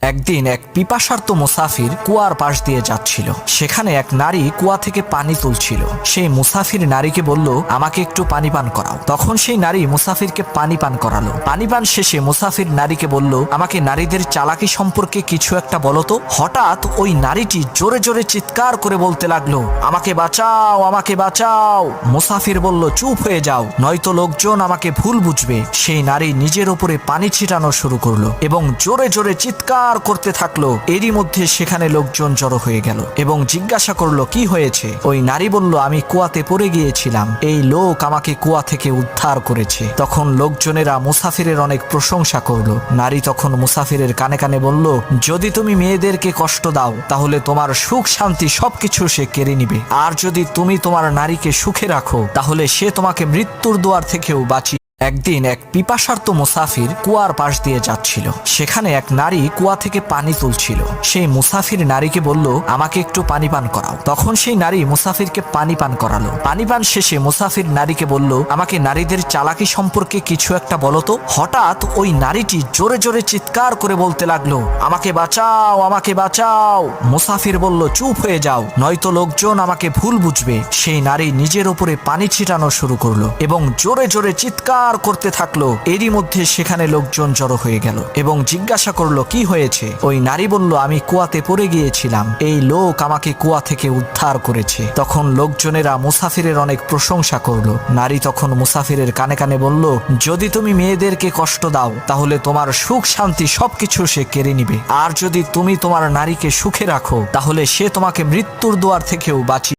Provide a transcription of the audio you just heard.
একদিন এক পিপাসার্ত মুসাফির কুয়ার পাশ দিয়ে যাচ্ছিল। সেখানে এক নারী কুয়া থেকে পানি তুলছিল। সেই মুসাফির নারীকে বলল, আমাকে একটু পানি পান করাও। তখন সেই নারী মুসাফিরকে পানি পান করালো। পানি পান শেষে মুসাফির নারীকে বলল, আমাকে নারীদের চালাকি সম্পর্কে কিছু একটা বলো তো। হঠাৎ ওই নারীটি জোরে জোরে চিৎকার করে বলতে লাগলো, আমাকে বাঁচাও, আমাকে বাঁচাও। মুসাফির বলল, চুপ হয়ে যাও, নয়তো লোকজন আমাকে ভুল বুঝবে। সেই নারী নিজের উপরে পানি ছিটানো শুরু করলো এবং জোরে জোরে চিৎকার করতে থাকলো। এরই মধ্যে সেখানে লোকজন জড়ো হয়ে গেল এবং জিজ্ঞাসা করলো, কি হয়েছে? ওই নারী বলল, আমি কুয়াতে পড়ে গিয়েছিলাম, এই লোক আমাকে কুয়া থেকে উদ্ধার করেছে। তখন লোকজনেরা মুসাফিরের অনেক প্রশংসা করলো। নারী তখন মুসাফিরের কানে কানে বলল, যদি তুমি মেয়েদেরকে কষ্ট দাও তাহলে তোমার সুখ শান্তি সবকিছু সে কেড়ে নিবে, আর যদি তুমি তোমার নারীকে সুখে রাখো তাহলে সে তোমাকে মৃত্যুর দুয়ার থেকেও বাঁচিয়ে। একদিন এক পিপাসার্ত মুসাফির কুয়ার পাশ দিয়ে যাচ্ছিল। সেখানে এক নারী কুয়া থেকে পানি তুলছিল। সেই মুসাফির নারীকে বলল, আমাকে একটু পানি পান করাও। তখন সেই নারী মুসাফিরকে পানি পান করালো। পানি পান শেষে মুসাফির নারীকে বলল, আমাকে নারীদের চালাকি সম্পর্কে কিছু একটা বলো তো। হঠাৎ ওই নারীটি জোরে জোরে চিৎকার করে বলতে লাগলো, আমাকে বাঁচাও, আমাকে বাঁচাও। মুসাফির বলল, চুপ হয়ে যাও, নয়তো লোকজন আমাকে ভুল বুঝবে। সেই নারী নিজের উপরে পানি ছিটানো শুরু করলো এবং জোরে জোরে চিৎকার করতে থাকলো। এরই মধ্যে সেখানে লোকজন জড়ো হয়ে গেল এবং জিজ্ঞাসা করলো, কি হয়েছে? ওই নারী বলল, আমি কুয়াতে পড়ে গিয়েছিলাম, এই লোক আমাকে কুয়া থেকে উদ্ধার করেছে। তখন লোকজনেরা মুসাফিরের অনেক প্রশংসা করলো। নারী তখন মুসাফিরের কানে কানে বলল, যদি তুমি মেয়েদেরকে কষ্ট দাও তাহলে তোমার সুখ শান্তি সবকিছু সে কেড়ে নিবে, আর যদি তুমি তোমার নারীকে সুখে রাখো তাহলে সে তোমাকে মৃত্যুর দুয়ার থেকেও বাঁচিয়ে